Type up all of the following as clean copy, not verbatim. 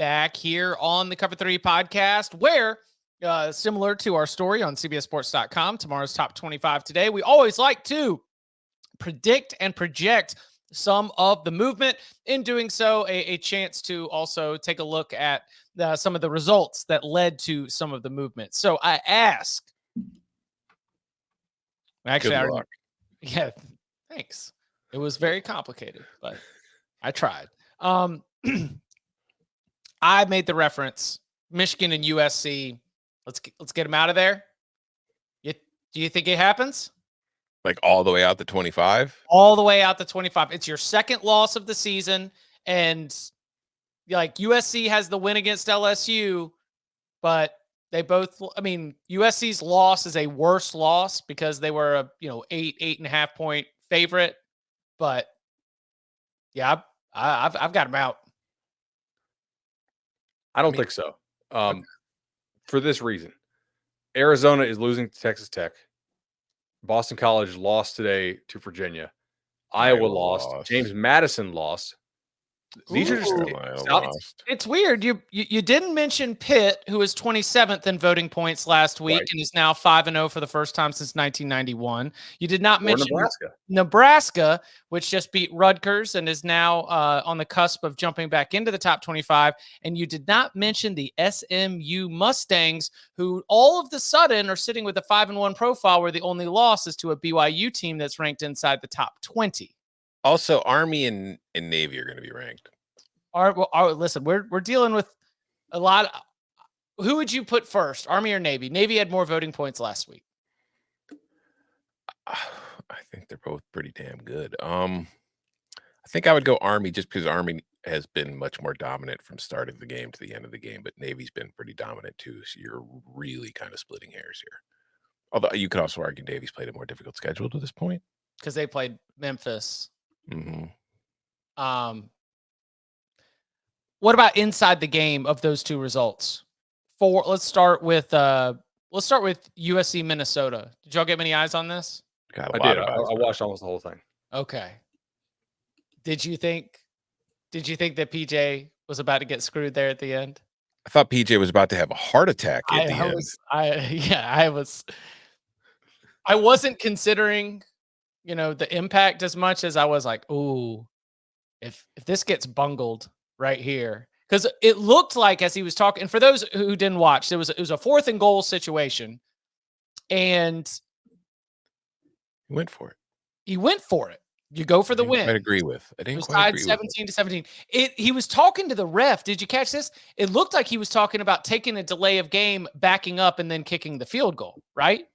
back here on the Cover 3 podcast, where similar to our story on CBSSports.com, tomorrow's top 25 today, we always like to predict and project some of the movement. In doing so, a chance to also take a look at some of the results that led to some of the movement. So I ask. Actually, yeah, thanks. It was very complicated, but I tried. I made the reference, Michigan and USC. Let's get them out of there. Do you think it happens? Like all the way out to 25? All the way out to 25. It's your second loss of the season, and like USC has the win against LSU, but they both. I mean, USC's loss is a worse loss because they were a 8.5 point favorite, but yeah, I've got them out. I don't think so. For this reason, Arizona is losing to Texas Tech. Boston College lost today to Virginia. Iowa lost. James Madison lost. These are just it's weird. You didn't mention Pitt, who was 27th in voting points last week and is now 5-0 for the first time since 1991. You did not mention Nebraska, which just beat Rutgers and is now on the cusp of jumping back into the top 25. And you did not mention the SMU Mustangs, who all of the sudden are sitting with a 5-1 profile, where the only loss is to a BYU team that's ranked inside the top 20. Also, Army and Navy are going to be ranked. Listen, we're dealing with a lot. Who would you put first, Army or Navy? Navy had more voting points last week. I think they're both pretty damn good. I think I would go Army just because Army has been much more dominant from start of the game to the end of the game, but Navy's been pretty dominant too. So you're really kind of splitting hairs here. Although you could also argue Navy's played a more difficult schedule to this point because they played Memphis. Mm-hmm. What about inside the game of those two results? Let's start with USC Minnesota. Did y'all get many eyes on this? I did. I watched almost the whole thing. Okay. Did you think that PJ was about to get screwed there at the end? I thought PJ was about to have a heart attack at the end. I wasn't considering the impact as much as I was like, ooh, if this gets bungled right here, because it looked like as he was talking, and for those who didn't watch, it was a 4th and goal situation, and he went for it. You go for the win. I agree with. It was tied 17-17. He was talking to the ref. Did you catch this? It looked like he was talking about taking a delay of game, backing up, and then kicking the field goal, right?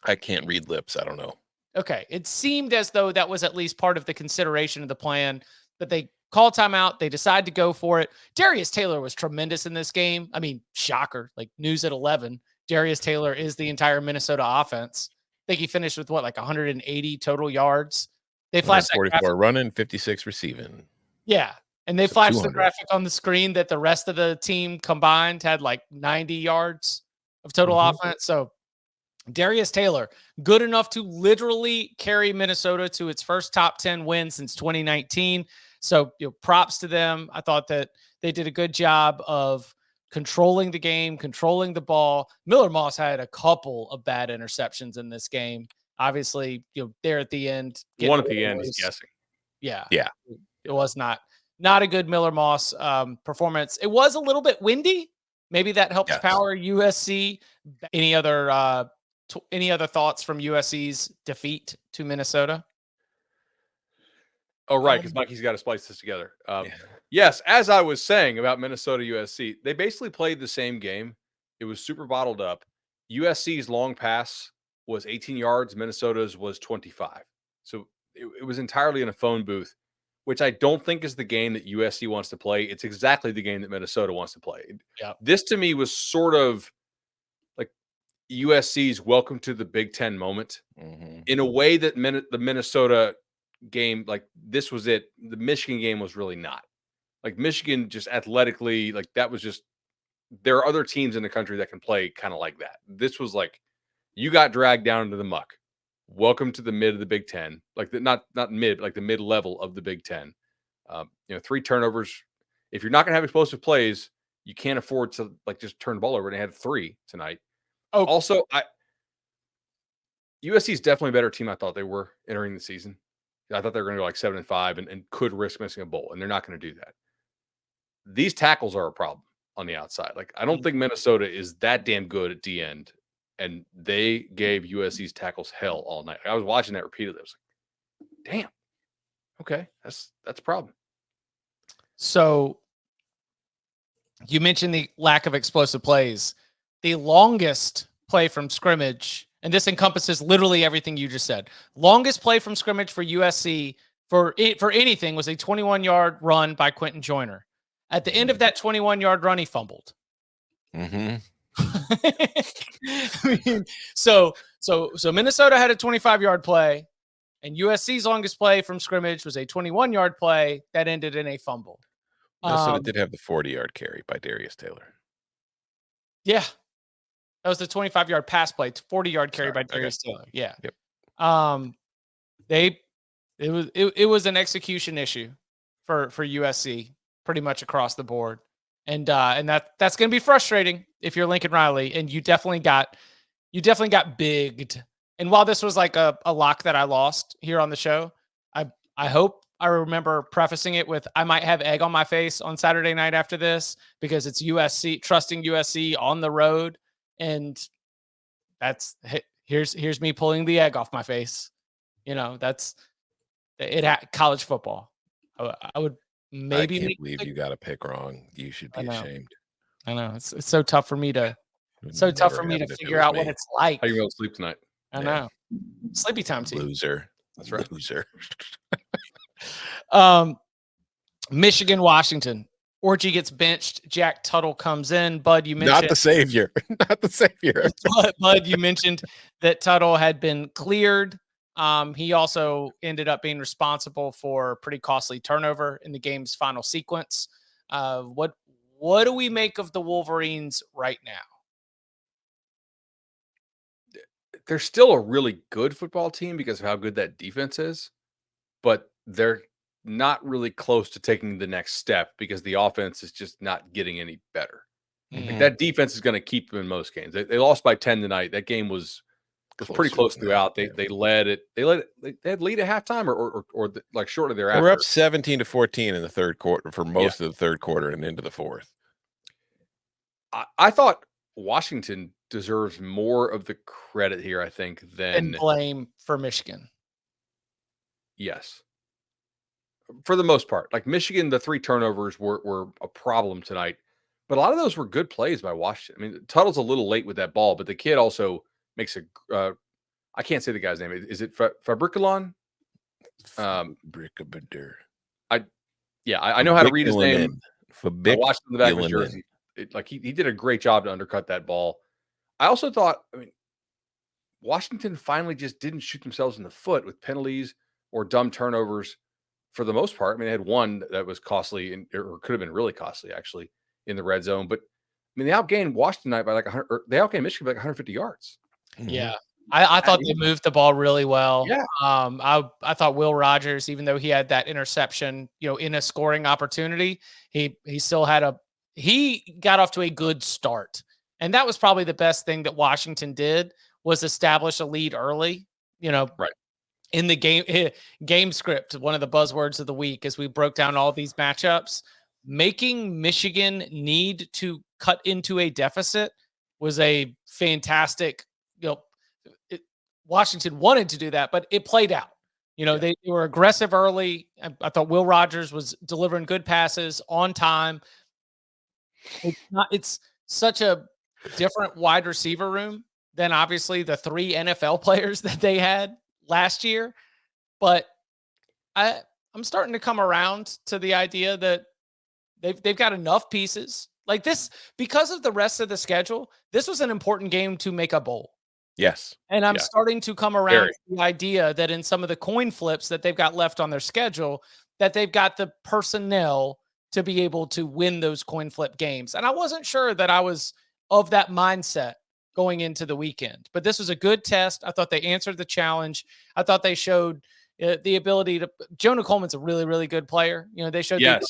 I can't read lips. I don't know. Okay. It seemed as though that was at least part of the consideration of the plan, that they called timeout. They decided to go for it. Darius Taylor was tremendous in this game. I mean, shocker, like news at 11. Darius Taylor is the entire Minnesota offense. I think he finished with 180 total yards. They flashed 44 running, 56 receiving. Yeah. And they flashed the graphic on the screen that the rest of the team combined had 90 yards of total offense. So Darius Taylor, good enough to literally carry Minnesota to its first top 10 win since 2019. So props to them. I thought that they did a good job of controlling the game, controlling the ball. Miller Moss had a couple of bad interceptions in this game. Obviously, there at the end. One at the end, he's guessing. Yeah. It was not a good Miller Moss performance. It was a little bit windy. Maybe that helps power USC. Any other thoughts from USC's defeat to Minnesota? Oh, right, because Mikey's got to splice this together. Yes, as I was saying about Minnesota USC, they basically played the same game. It was super bottled up. USC's long pass was 18 yards. Minnesota's was 25. So it was entirely in a phone booth, which I don't think is the game that USC wants to play. It's exactly the game that Minnesota wants to play. Yeah. This to me was sort of like USC's welcome to the Big Ten moment in a way that the Minnesota game, this was it. The Michigan game was really not. Michigan just athletically, that was just, there are other teams in the country that can play kind of like that. This was you got dragged down into the muck. Welcome to the mid of the Big Ten. Not mid, the mid level of the Big Ten. 3 turnovers. if you're not going to have explosive plays, you can't afford to like just turn the ball over. And they had 3 tonight. Oh, Also, USC is definitely a better team I thought they were entering the season. I thought they were going to go like 7-5 and could risk missing a bowl, and they're not going to do that. These tackles are a problem on the outside. Like, I don't think Minnesota is that damn good at the end, and they gave USC's tackles hell all night. I was watching that repeatedly. I was like, damn. Okay, that's a problem. So you mentioned the lack of explosive plays. The longest play from scrimmage, and this encompasses literally everything you just said. Longest play from scrimmage for USC for anything was a 21-yard run by Quentin Joyner. At the end of that 21-yard run, he fumbled. Mm-hmm. I mean, so Minnesota had a 25-yard play, and USC's longest play from scrimmage was a 21-yard play that ended in a fumble. Minnesota did have the 40-yard carry by Darius Taylor. Yeah. That was the 25-yard pass play, 40-yard carry by Darius Taylor. Yeah. Yep. It was an execution issue for USC pretty much across the board. And that's going to be frustrating if you're Lincoln Riley, and you definitely got bigged. And while this was like a lock that I lost here on the show, I hope I remember prefacing it with, I might have egg on my face on Saturday night after this, because it's USC, trusting USC on the road. And here's me pulling the egg off my face. You know, that's it. College football. I would maybe. I can't believe you got a pick wrong. You should be ashamed. I know it's so tough for me to figure out what it's like. How you going to sleep tonight? I know. Sleepy time too. Loser. That's right. Loser. Michigan, Washington. Orgy gets benched. Jack Tuttle comes in. Bud, you mentioned not the savior. Not the savior. Bud, you mentioned that Tuttle had been cleared. He also ended up being responsible for a pretty costly turnover in the game's final sequence. What do we make of the Wolverines right now? They're still a really good football team because of how good that defense is, but they're not really close to taking the next step because the offense is just not getting any better. Mm-hmm. Like, that defense is going to keep them in most games. They lost by 10 tonight. That game was pretty close throughout. They led it. They had lead at halftime or like shortly thereafter. They were up 17-14 in the third quarter for most of the third quarter and into the fourth. I thought Washington deserves more of the credit here, I think, than blame for Michigan. Yes. For the most part. Like Michigan, the 3 turnovers were a problem tonight, but a lot of those were good plays by Washington. I mean, Tuttle's a little late with that ball, but the kid also makes I can't say the guy's name. Is it Fabriculon? Fabricabader. I know how to read his name. I watched him in the back of his jersey. He did a great job to undercut that ball. I also thought, Washington finally just didn't shoot themselves in the foot with penalties or dumb turnovers for the most part. They had one that was costly or could have been really costly actually in the red zone. But they outgained Washington tonight by like 100. Or they outgained Michigan by like 150 yards. Yeah. I thought they moved the ball really well. Yeah. I thought Will Rogers, even though he had that interception, in a scoring opportunity, he still had he got off to a good start. And that was probably the best thing that Washington did, was establish a lead early, right. In the game script. One of the buzzwords of the week, as we broke down all these matchups, making Michigan need to cut into a deficit was a fantastic, Washington wanted to do that, but it played out. They were aggressive early. I thought Will Rogers was delivering good passes on time. It's such a different wide receiver room than obviously the 3 NFL players that they had last year. But I'm starting to come around to the idea that they've got enough pieces like this because of the rest of the schedule. This was an important game to make a bowl. Yes. And I'm starting to come around to the idea that in some of the coin flips that they've got left on their schedule, that they've got the personnel to be able to win those coin flip games. And I wasn't sure that I was of that mindset going into the weekend, but this was a good test. I thought they answered the challenge. I thought they showed the ability to. Jonah Coleman's a really, really good player. They showed. Yes,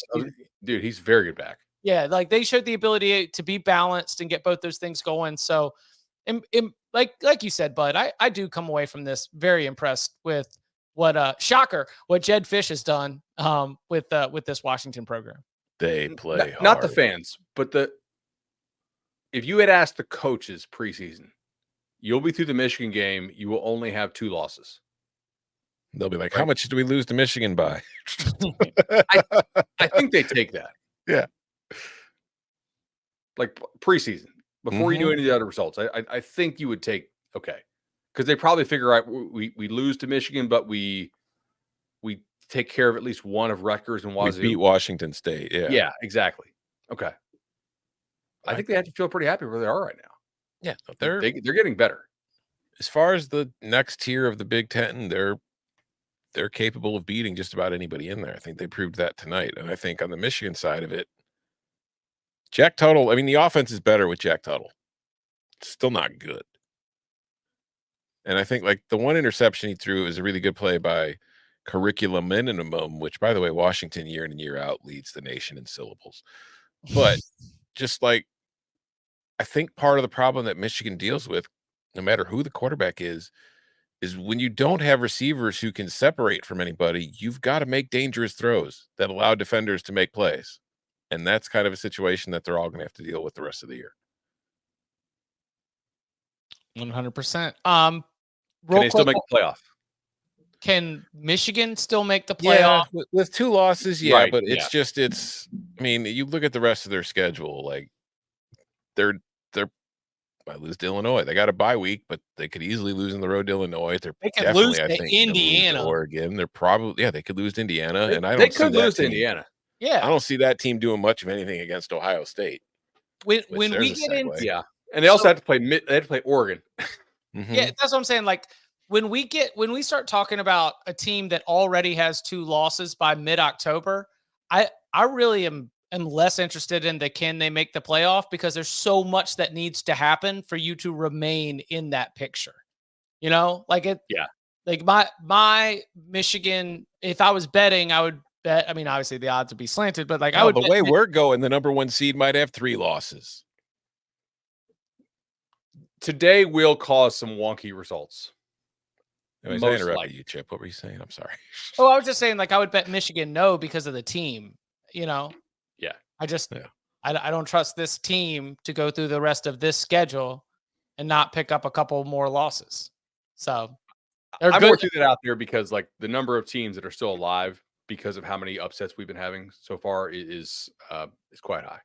dude, he's very good back. Yeah, like they showed the ability to be balanced and get both those things going. So, like you said, Bud, I do come away from this very impressed with what Jed Fish has done with this Washington program. They play hard. Not the fans, but if you had asked the coaches preseason, you'll be through the Michigan game, you will only have 2 losses. They'll be like, how much do we lose to Michigan by? I think they take that. Yeah. Like preseason, before you do any of the other results, I think you would take because they probably figure out we lose to Michigan, but we take care of at least one of Rutgers and Wazoo. We beat Washington State. Yeah, exactly. Okay, I think they have to feel pretty happy where they are right now. Yeah, they're getting better. As far as the next tier of the Big Ten, they're capable of beating just about anybody in there. I think they proved that tonight, and I think on the Michigan side of it. Jack Tuttle, I mean, the offense is better with Jack Tuttle. It's still not good. And I think, like, the one interception he threw was a really good play by Curriculum Minimum, which, by the way, Washington year in and year out leads the nation in syllables. But just like, I think part of the problem that Michigan deals with, no matter who the quarterback is when you don't have receivers who can separate from anybody, you've got to make dangerous throws that allow defenders to make plays. And that's kind of a situation that they're all going to have to deal with the rest of the year. 100%. Can they still make the playoff? Can Michigan still make the playoff? Yeah, with 2 losses, yeah, right, but it's I mean, you look at the rest of their schedule, like they're I lose to Illinois. They got a bye week, but they could easily lose on the road to Illinois. They could lose to Indiana. Lose to Oregon. They're probably they could lose to Indiana, and they could lose to Indiana. Yeah, I don't see that team doing much of anything against Ohio State. When we get into and they also have to play. They have to play Oregon. Yeah, that's what I'm saying. Like when we start talking about a team that already has 2 losses by mid-October, I really am less interested in can they make the playoff, because there's so much that needs to happen for you to remain in that picture. Like it. Yeah. Like my Michigan, if I was betting, I would bet. I mean, obviously the odds would be slanted, but like I would. The way we're going, the number 1 seed might have 3 losses. Today will cause some wonky results. Anyways, I interrupted you, Chip. What were you saying? I'm sorry. Oh, I was just saying, like, I would bet Michigan no because of the team. Yeah. I don't trust this team to go through the rest of this schedule and not pick up a couple more losses. So I'm going to throw that out there because, like, the number of teams that are still alive because of how many upsets we've been having so far is quite high.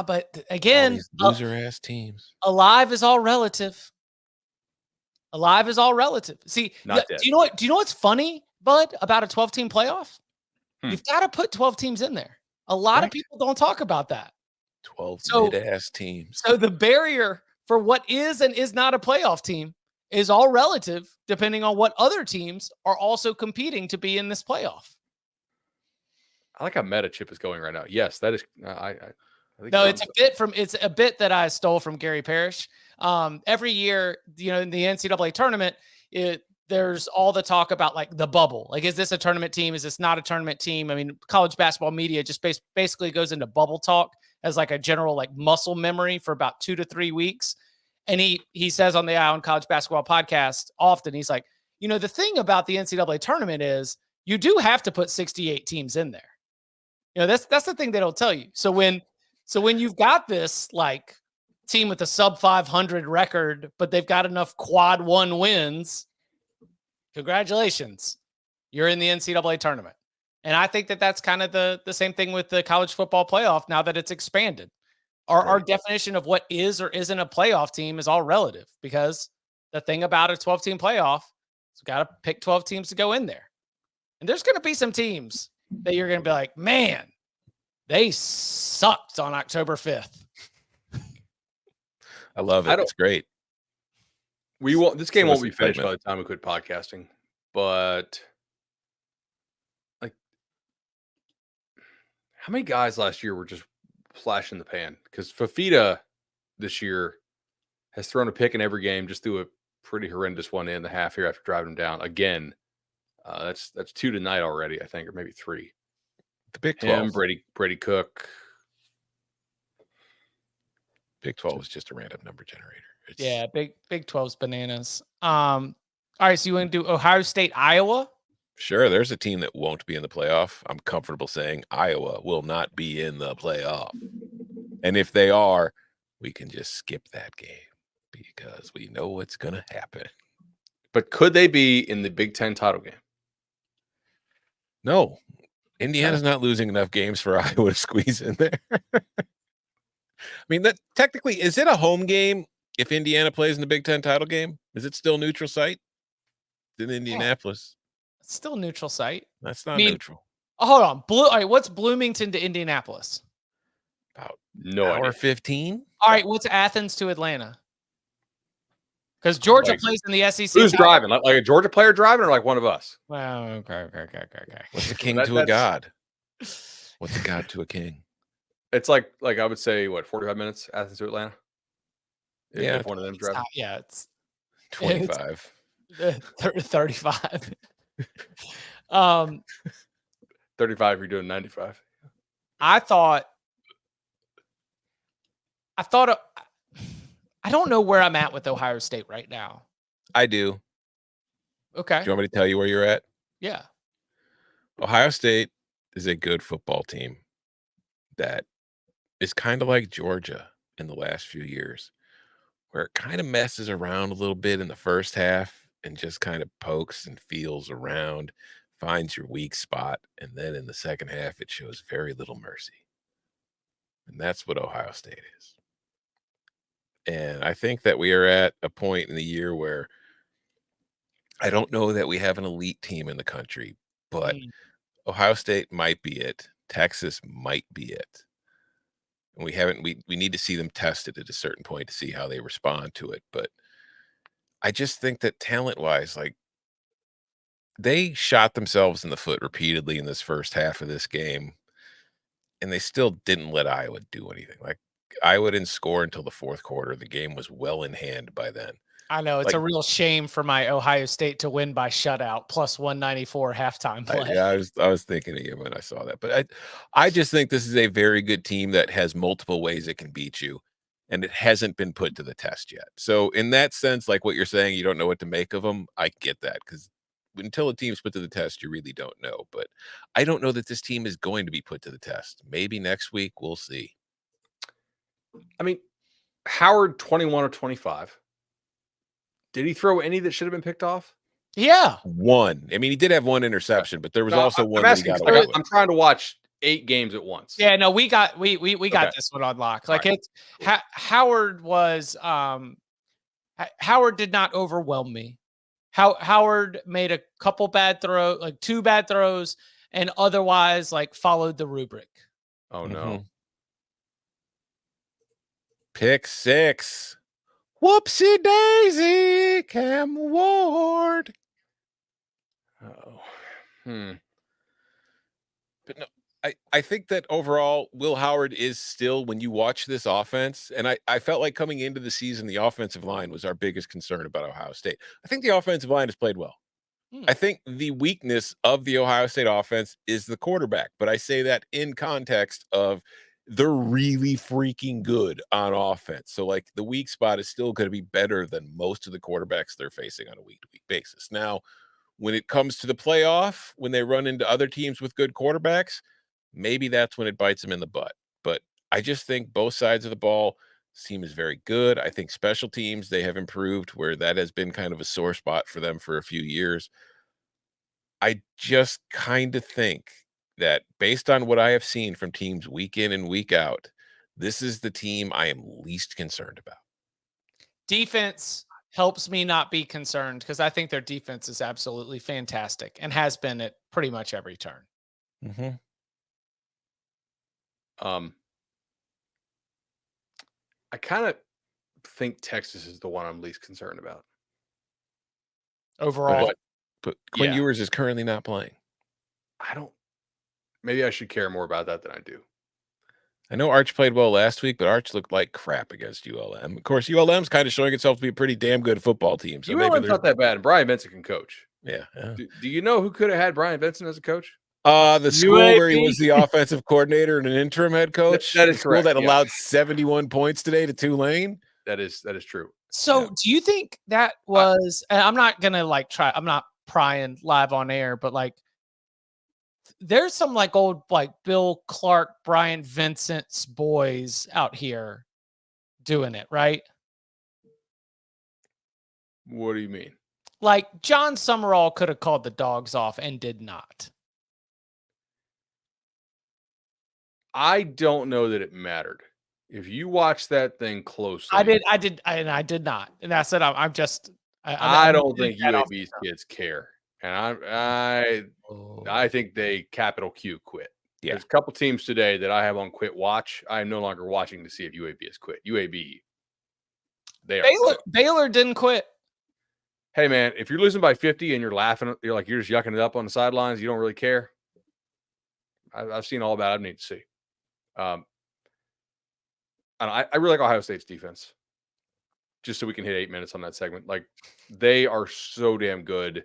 But again, loser ass teams. Alive is all relative. Alive is all relative. See, do you know what's funny, Bud, about a 12-team playoff? You've got to put 12 teams in there. A lot of people don't talk about that. 12 mid-ass teams. So the barrier for what is and is not a playoff team is all relative, depending on what other teams are also competing to be in this playoff. I like how meta Chip is going right now. Yes, that is. I think it's a bit that I stole from Gary Parrish. Every year, in the NCAA tournament, there's all the talk about like the bubble. Like, is this a tournament team? Is this not a tournament team? I mean, college basketball media just basically goes into bubble talk as like a general like muscle memory for about 2 to 3 weeks. And he says on the Eye on College Basketball podcast often, he's like, the thing about the NCAA tournament is you do have to put 68 teams in there. That's the thing they don't tell you. So when you've got this like team with a sub 500 record, but they've got enough quad 1 wins, congratulations, you're in the NCAA tournament. And I think that that's kind of the same thing with the college football playoff now that it's expanded. Our definition of what is or isn't a playoff team is all relative, because the thing about a 12-team playoff is you got to pick 12 teams to go in there. And there's going to be some teams that you're going to be like, man, they sucked on October 5th. I love it. It's great. This game won't be finished by the time we quit podcasting, but like, how many guys last year were just flash in the pan? Because Fafita this year has thrown a pick in every game, just threw a pretty horrendous one in the half here after driving him down again. That's 2 tonight already, I think, or maybe 3. The Big 12. Brady Cook. Big 12 is just a random number generator. Yeah, Big 12's bananas. All right, so you want to do Ohio State, Iowa? Sure, there's a team that won't be in the playoff. I'm comfortable saying Iowa will not be in the playoff. And if they are, we can just skip that game because we know what's going to happen. But could they be in the Big Ten title game? No, Indiana's not losing enough games for Iowa to squeeze in there. I mean, that technically, is it a home game if Indiana plays in the Big Ten title game? Is it still neutral site? It's in Indianapolis. It's still neutral site. That's not neutral. Oh, hold on. All right, what's Bloomington to Indianapolis? About hour 15. All right, what's Athens to Atlanta? Because Georgia plays in the SEC. Who's driving? Like a Georgia player driving, or like one of us? Well, okay. What's a king to a god? What's a god to a king? It's like I would say, what, 45 minutes, Athens to Atlanta? Yeah, if one of them's driving. It's 25. 35. 35. You're doing 95. I don't know where I'm at with Ohio State right now. I do. Okay. Do you want me to tell you where you're at? Yeah. Ohio State is a good football team that is kind of like Georgia in the last few years, where it kind of messes around a little bit in the first half and just kind of pokes and feels around, finds your weak spot, and then in the second half, it shows very little mercy. And that's what Ohio State is. And I think that we are at a point in the year where I don't know that we have an elite team in the country, but Ohio State might be it. Texas might be it. And we need to see them tested at a certain point to see how they respond to it. But I just think that talent-wise, like, they shot themselves in the foot repeatedly in this first half of this game, and they still didn't let Iowa do anything. Like, Iowa didn't score until the fourth quarter. The game was well in hand by then. I know it's a real shame for my Ohio State to win by shutout plus 194 halftime play. I was thinking of you when I saw that, but I just think this is a very good team that has multiple ways it can beat you, and it hasn't been put to the test yet. So in that sense, like what you're saying, you don't know what to make of them. I get that, because until a team's put to the test, you really don't know. But I don't know that this team is going to be put to the test. Maybe next week, we'll see. I mean, Howard 21 or 25. Did he throw any that should have been picked off? Yeah. One. I mean, he did have one interception, but there was also one that he got away with. I'm trying to watch 8 games at once. Yeah, no, we got this one on lock. Like, it's Howard was Howard did not overwhelm me. Howard made a couple bad throws, like 2 bad throws, and otherwise like followed the rubric. Oh no. Pick 6. Whoopsie daisy, Cam Ward. Oh. But no, I think that overall, Will Howard is still, when you watch this offense, and I felt like coming into the season, the offensive line was our biggest concern about Ohio State. I think the offensive line has played well. I think the weakness of the Ohio State offense is the quarterback, but I say that in context of they're really freaking good on offense. So, like, the weak spot is still going to be better than most of the quarterbacks they're facing on a week-to-week basis. Now, when it comes to the playoff, when they run into other teams with good quarterbacks, maybe that's when it bites them in the butt. But I just think both sides of the ball seem is very good. I think special teams, they have improved, where that has been kind of a sore spot for them for a few years. I just kind of think that based on what I have seen from teams week in and week out, this is the team I am least concerned about. Defense helps me not be concerned, because I think their defense is absolutely fantastic and has been at pretty much every turn. I kind of think Texas is the one I'm least concerned about overall. But Quinn Ewers is currently not playing. Maybe I should care more about that than I do. I know Arch played well last week, but Arch looked like crap against ULM. Of course, ULM's kind of showing itself to be a pretty damn good football team. So ULM's not that bad, and Brian Benson can coach. Yeah. Do you know who could have had Brian Vincent as a coach? The school where he was the offensive coordinator and an interim head coach. That is the school correct. that allowed 71 points today to Tulane. That is true. So do you think that was, and I'm not going to I'm not prying live on air, but like, there's some old Bill Clark, Brian Vincent's boys out here doing it, right? What do you mean? Like John Summerall could have called the dogs off and did not. I don't know that it mattered. If you watch that thing closely, I did not. And I said, I'm just, I don't think UAB's kids care. And I think they capital Q quit. Yeah. There's a couple teams today that I have on quit watch. I am no longer watching to see if UAB has quit. UAB, Baylor didn't quit. Hey man, if you're losing by 50 and you're laughing, you're just yucking it up on the sidelines, you don't really care. I've seen all about it. I need to see. And I really like Ohio State's defense. Just so we can hit 8 minutes on that segment. Like, they are so damn good.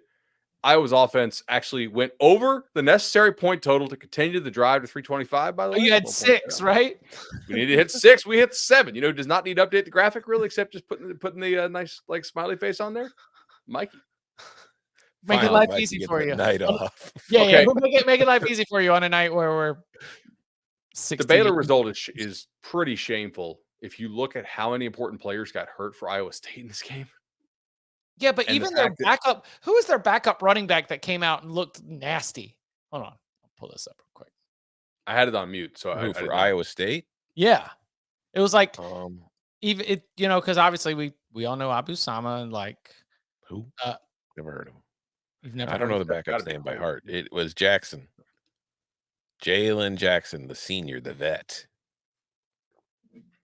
Iowa's offense actually went over the necessary point total to continue the drive to 325, by the way. You had 6, right? We need to hit 6. We hit 7. Does not need to update the graphic really, except just putting the nice smiley face on there. Mikey. Make it life easy for you. Night off. Yeah, okay. Make it life easy for you on a night where we're 16. The Baylor result is pretty shameful if you look at how many important players got hurt for Iowa State in this game. Yeah, but even their backup, who was their backup running back that came out and looked nasty? Hold on. I'll pull this up real quick. I had it on mute. So for Iowa State? Yeah. It was like, even it, because obviously we all know Abu Sama and who? Never heard of him. You've never I don't know the backup's name by heart. It was Jackson. Jalen Jackson, the senior, the vet.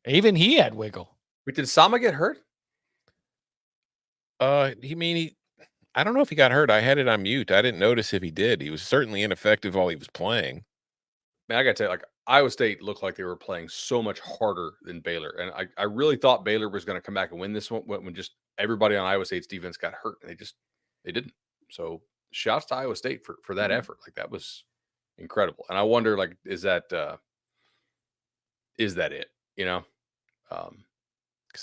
Even he had wiggle. Wait, did Sama get hurt? I don't know if he got hurt. I had it on mute. I didn't notice if he did. He was certainly ineffective while he was playing. Man, I got to tell you, Iowa State looked like they were playing so much harder than Baylor. And I really thought Baylor was going to come back and win this one when just everybody on Iowa State's defense got hurt. And they didn't. So shouts to Iowa State for that effort. That was incredible. And I wonder, is that it? Because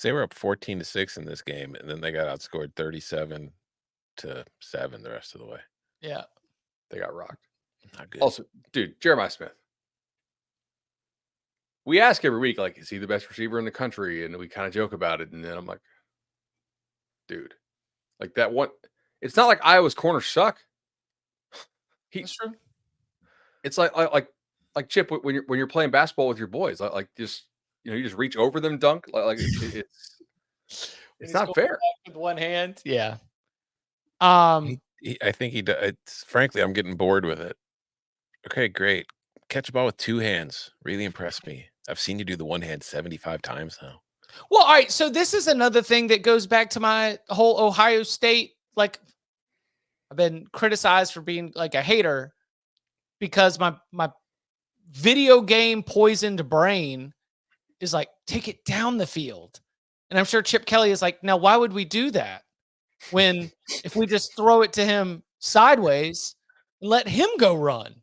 they were up 14-6 in this game, and then they got outscored 37-7 the rest of the way. Yeah, they got rocked. Not good. Also, dude, Jeremiah Smith. We ask every week, is he the best receiver in the country? And we kind of joke about it. And then I'm like, dude, that one. It's not like Iowa's corners suck. That's true. It's like Chip when you're playing basketball with your boys, just you just reach over them, dunk it's not fair with one hand. Yeah. I think he does. Frankly, I'm getting bored with it. Okay, great. Catch a ball with 2 hands. Really impressed me. I've seen you do the one hand 75 times now. Well, all right. So this is another thing that goes back to my whole Ohio State. I've been criticized for being a hater because my video game poisoned brain is take it down the field. And I'm sure Chip Kelly is now why would we do that when if we just throw it to him sideways and let him go run?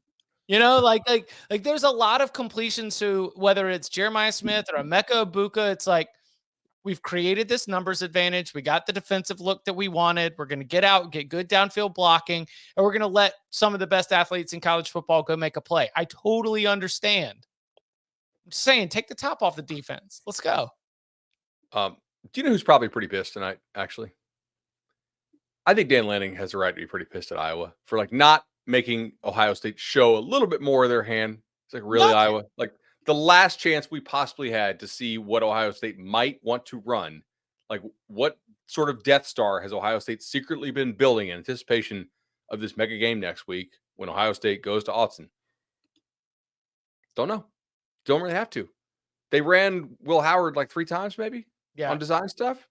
There's a lot of completions to whether it's Jeremiah Smith or Emeka Ibuka. It's we've created this numbers advantage. We got the defensive look that we wanted. We're going to get out, get good downfield blocking, and we're going to let some of the best athletes in college football go make a play. I totally understand. I'm just saying, take the top off the defense. Let's go. Do you know who's probably pretty pissed tonight, actually? I think Dan Lanning has the right to be pretty pissed at Iowa for not making Ohio State show a little bit more of their hand. It's really Iowa? The last chance we possibly had to see what Ohio State might want to run, what sort of Death Star has Ohio State secretly been building in anticipation of this mega game next week when Ohio State goes to Autzen? Don't know. Don't really have to. They ran Will Howard 3 times maybe on design stuff.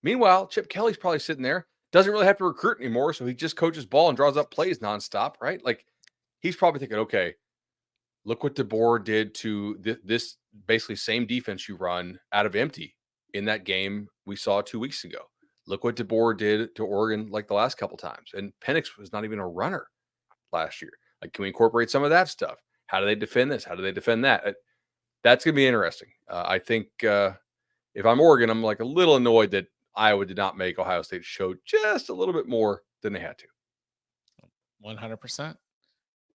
Meanwhile, Chip Kelly's probably sitting there, doesn't really have to recruit anymore, so he just coaches ball and draws up plays nonstop, right? He's probably thinking, okay, look what DeBoer did to this basically same defense you run out of empty in that game we saw 2 weeks ago. Look what DeBoer did to Oregon like the last couple times. And Penix was not even a runner last year. Like, can we incorporate some of that stuff? How do they defend this? How do they defend that? That's going to be interesting. I think if I'm Oregon, I'm like a little annoyed that Iowa did not make Ohio State show just a little bit more than they had to. 100%.